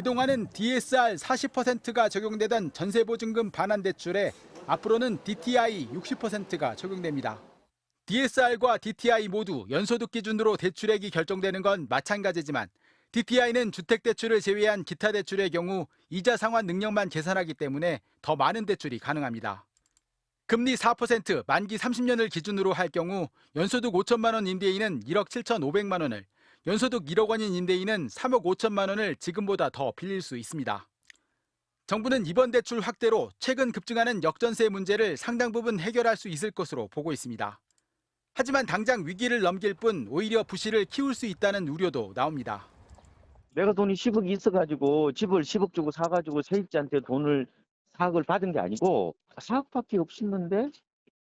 그동안은 DSR 40%가 적용되던 전세보증금 반환 대출에 앞으로는 DTI 60%가 적용됩니다. DSR과 DTI 모두 연소득 기준으로 대출액이 결정되는 건 마찬가지지만 DTI는 주택대출을 제외한 기타 대출의 경우 이자 상환 능력만 계산하기 때문에 더 많은 대출이 가능합니다. 금리 4%, 만기 30년을 기준으로 할 경우 연소득 5천만 원 임대인은 1억 7,500만 원을, 연소득 1억 원인 임대인은 3억 5천만 원을 지금보다 더 빌릴 수 있습니다. 정부는 이번 대출 확대로 최근 급증하는 역전세 문제를 상당 부분 해결할 수 있을 것으로 보고 있습니다. 하지만 당장 위기를 넘길 뿐 오히려 부실을 키울 수 있다는 우려도 나옵니다. 내가 돈이 10억이 있어가지고 집을 10억 주고 사가지고 세입자한테 돈을 4억을 받은 게 아니고 4억밖에 없었는데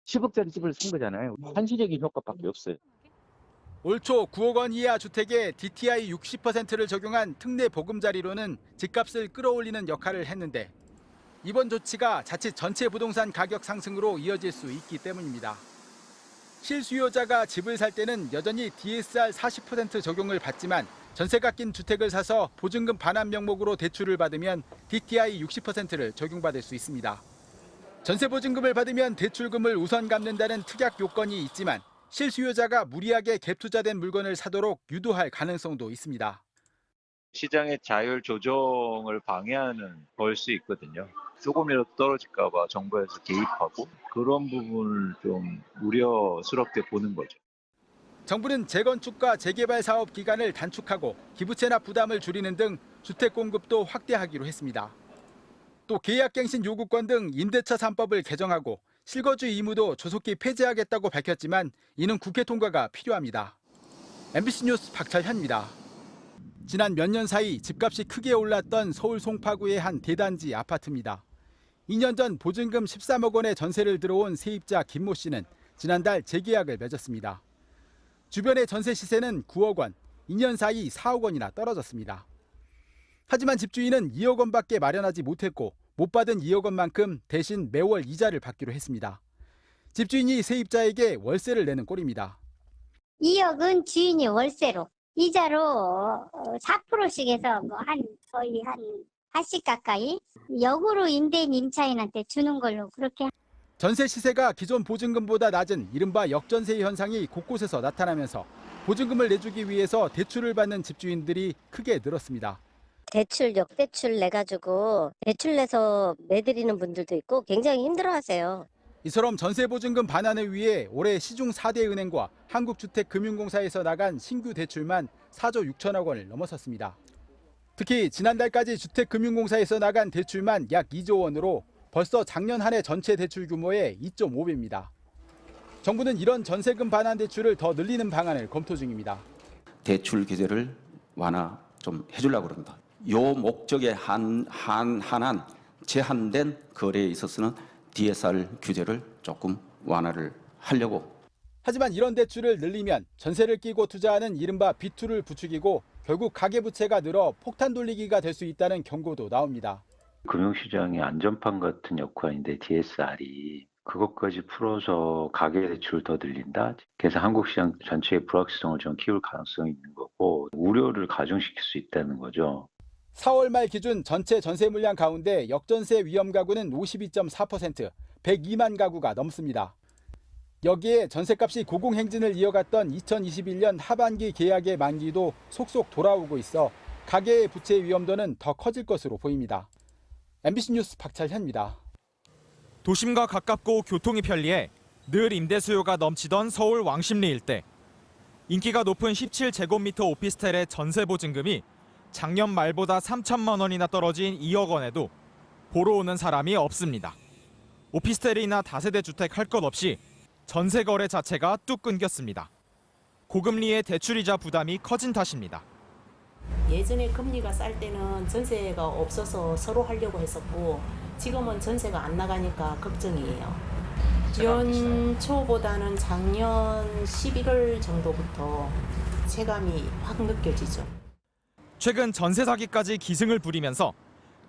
10억짜리 집을 산 거잖아요. 한시적인 효과밖에 없어요. 올 초 9억 원 이하 주택에 DTI 60%를 적용한 특례 보금자리로는 집값을 끌어올리는 역할을 했는데 이번 조치가 자칫 전체 부동산 가격 상승으로 이어질 수 있기 때문입니다. 실수요자가 집을 살 때는 여전히 DSR 40% 적용을 받지만 전세가 낀 주택을 사서 보증금 반환 명목으로 대출을 받으면 DTI 60%를 적용받을 수 있습니다. 전세 보증금을 받으면 대출금을 우선 갚는다는 특약 요건이 있지만 실수요자가 무리하게 갭 투자된 물건을 사도록 유도할 가능성도 있습니다. 시장의 자율 조정을 방해하는 걸 수 있거든요. 조금이라도 떨어질까 봐 정부에서 개입하고 그런 부분을 좀 우려스럽게 보는 거죠. 정부는 재건축과 재개발 사업 기간을 단축하고 기부채납 부담을 줄이는 등 주택 공급도 확대하기로 했습니다. 또 계약갱신 요구권 등 임대차 3법을 개정하고 실거주 의무도 조속히 폐지하겠다고 밝혔지만 이는 국회 통과가 필요합니다. MBC 뉴스 박철현입니다. 지난 몇 년 사이 집값이 크게 올랐던 서울 송파구의 한 대단지 아파트입니다. 2년 전 보증금 13억 원의 전세를 들어온 세입자 김모 씨는 지난달 재계약을 맺었습니다. 주변의 전세 시세는 9억 원, 2년 사이 4억 원이나 떨어졌습니다. 하지만 집주인은 2억 원밖에 마련하지 못했고 못 받은 2억 원만큼 대신 매월 이자를 받기로 했습니다. 집주인이 세입자에게 월세를 내는 꼴입니다. 2억은 주인이 월세로, 이자로 4%씩 해서 거의 한 80 가까이 역으로 임대인 임차인한테 주는 걸로 그렇게. 전세 시세가 기존 보증금보다 낮은 이른바 역전세 현상이 곳곳에서 나타나면서 보증금을 내주기 위해서 대출을 받는 집주인들이 크게 늘었습니다. 대출, 역대출 내가지고 대출 내서 내드리는 분들도 있고 굉장히 힘들어하세요. 이처럼 전세 보증금 반환을 위해 올해 시중 4대 은행과 한국주택금융공사에서 나간 신규 대출만 4조 6천억 원을 넘어섰습니다. 특히 지난달까지 주택금융공사에서 나간 대출만 약 2조 원으로 벌써 작년 한 해 전체 대출 규모의 2.5배입니다. 정부는 이런 전세금 반환 대출을 더 늘리는 방안을 검토 중입니다. 대출 규제를 완화 좀 해주려고 합니다. 요 목적에 한한 제한된 거래에 있어서는 DSR 규제를 조금 완화를 하려고. 하지만 이런 대출을 늘리면 전세를 끼고 투자하는 이른바 B2를 부추기고 결국 가계부채가 늘어 폭탄 돌리기가 될 수 있다는 경고도 나옵니다. 금융시장의 안전판 같은 역할인데 DSR이 그것까지 풀어서 가계대출을 더 늘린다? 그래서 한국시장 전체의 불확실성을 좀 키울 가능성이 있는 거고 우려를 가중시킬 수 있다는 거죠. 4월 말 기준 전체 전세 물량 가운데 역전세 위험 가구는 52.4%, 102만 가구가 넘습니다. 여기에 전세값이 고공행진을 이어갔던 2021년 하반기 계약의 만기도 속속 돌아오고 있어 가계의 부채 위험도는 더 커질 것으로 보입니다. MBC 뉴스 박철현입니다. 도심과 가깝고 교통이 편리해 늘 임대 수요가 넘치던 서울 왕십리 일대. 인기가 높은 17제곱미터 오피스텔의 전세 보증금이 작년 말보다 3천만 원이나 떨어진 2억 원에도 보러 오는 사람이 없습니다. 오피스텔이나 다세대 주택 할 것 없이 전세 거래 자체가 뚝 끊겼습니다. 고금리의 대출이자 부담이 커진 탓입니다. 예전에 금리가 쌀 때는 전세가 없어서 서로 하려고 했었고 지금은 전세가 안 나가니까 걱정이에요. 연초보다는 작년 11월 정도부터 체감이 확 느껴지죠. 최근 전세 사기까지 기승을 부리면서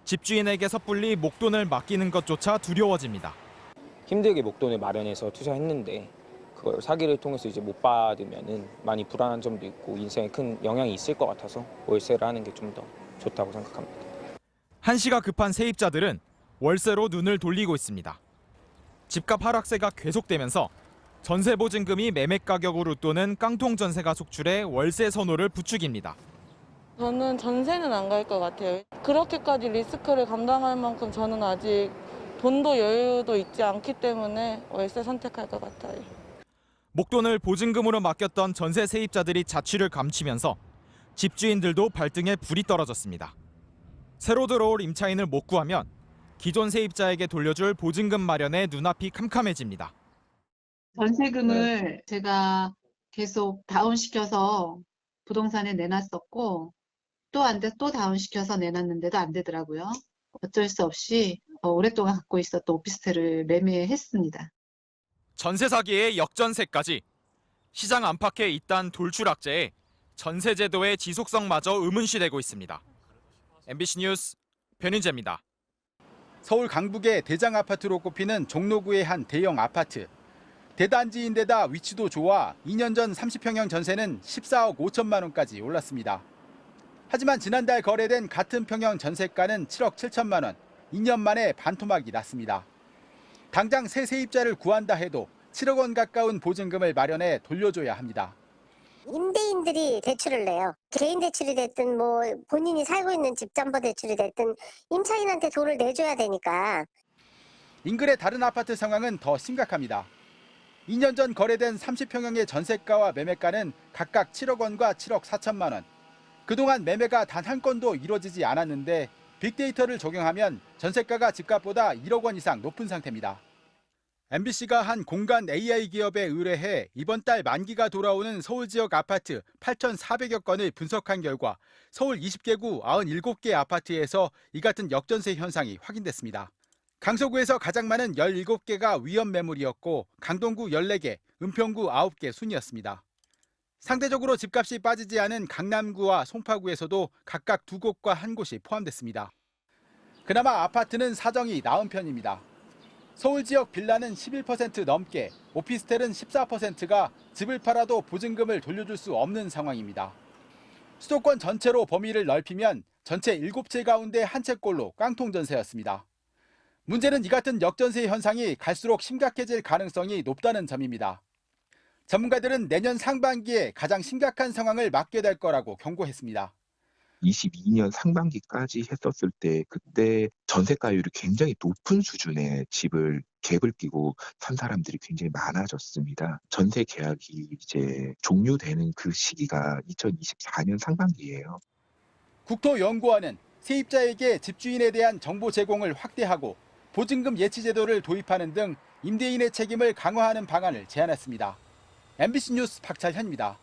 집주인에게 섣불리 목돈을 맡기는 것조차 두려워집니다. 힘들게 목돈을 마련해서 투자했는데 그걸 사기를 통해서 이제 못 받으면은 많이 불안한 점도 있고 인생에 큰 영향이 있을 것 같아서 월세를 하는 게 좀 더 좋다고 생각합니다. 한시가 급한 세입자들은 월세로 눈을 돌리고 있습니다. 집값 하락세가 계속되면서 전세 보증금이 매매 가격으로 웃도는 깡통 전세가 속출해 월세 선호를 부추깁니다. 저는 전세는 안 갈 것 같아요. 그렇게까지 리스크를 감당할 만큼 저는 아직 돈도 여유도 있지 않기 때문에 월세 선택할 것 같아요. 목돈을 보증금으로 맡겼던 전세 세입자들이 자취를 감추면서 집주인들도 발등에 불이 떨어졌습니다. 새로 들어올 임차인을 못 구하면 기존 세입자에게 돌려줄 보증금 마련에 눈앞이 캄캄해집니다. 전세금을 제가 계속 다운시켜서 부동산에 내놨었고 또 안 돼, 또 다운시켜서 내놨는데도 안 되더라고요. 어쩔 수 없이 오랫동안 갖고 있었던 오피스텔을 매매했습니다. 전세 사기의 역전세까지 시장 안팎의 잇단 돌출악재에 전세 제도의 지속성마저 의문시되고 있습니다. MBC 뉴스 변인재입니다. 서울 강북의 대장 아파트로 꼽히는 종로구의 한 대형 아파트. 대단지인데다 위치도 좋아 2년 전 30평형 전세는 14억 5천만 원까지 올랐습니다. 하지만 지난달 거래된 같은 평형 전세가는 7억 7천만 원, 2년 만에 반토막이 났습니다. 당장 새 세입자를 구한다 해도 7억 원 가까운 보증금을 마련해 돌려줘야 합니다. 임대인들이 대출을 내요. 개인 대출이 됐든 뭐 본인이 살고 있는 집 잠보 대출이 됐든 임차인한테 돈을 내줘야 되니까. 인근의 다른 아파트 상황은 더 심각합니다. 2년 전 거래된 30평형의 전세가와 매매가는 각각 7억 원과 7억 4천만 원. 그동안 매매가 단 한 건도 이루어지지 않았는데 빅데이터를 적용하면 전세가가 집값보다 1억 원 이상 높은 상태입니다. MBC가 한 공간 AI 기업에 의뢰해 이번 달 만기가 돌아오는 서울 지역 아파트 8,400여 건을 분석한 결과 서울 20개구 97개 아파트에서 이 같은 역전세 현상이 확인됐습니다. 강서구에서 가장 많은 17개가 위험 매물이었고 강동구 14개, 은평구 9개 순이었습니다. 상대적으로 집값이 빠지지 않은 강남구와 송파구에서도 각각 2곳과 1곳이 포함됐습니다. 그나마 아파트는 사정이 나은 편입니다. 서울 지역 빌라는 11% 넘게, 오피스텔은 14%가 집을 팔아도 보증금을 돌려줄 수 없는 상황입니다. 수도권 전체로 범위를 넓히면 전체 7채 가운데 한 채꼴로 깡통 전세였습니다. 문제는 이 같은 역전세 현상이 갈수록 심각해질 가능성이 높다는 점입니다. 전문가들은 내년 상반기에 가장 심각한 상황을 맞게 될 거라고 경고했습니다. 22년 상반기까지 했었을 때 그때 전세가율이 굉장히 높은 수준의 집을 갭을 끼고 산 사람들이 굉장히 많아졌습니다. 전세 계약이 이제 종료되는 그 시기가 2024년 상반기예요. 국토연구원은 세입자에게 집주인에 대한 정보 제공을 확대하고 보증금 예치 제도를 도입하는 등 임대인의 책임을 강화하는 방안을 제안했습니다. MBC 뉴스 박찬현입니다.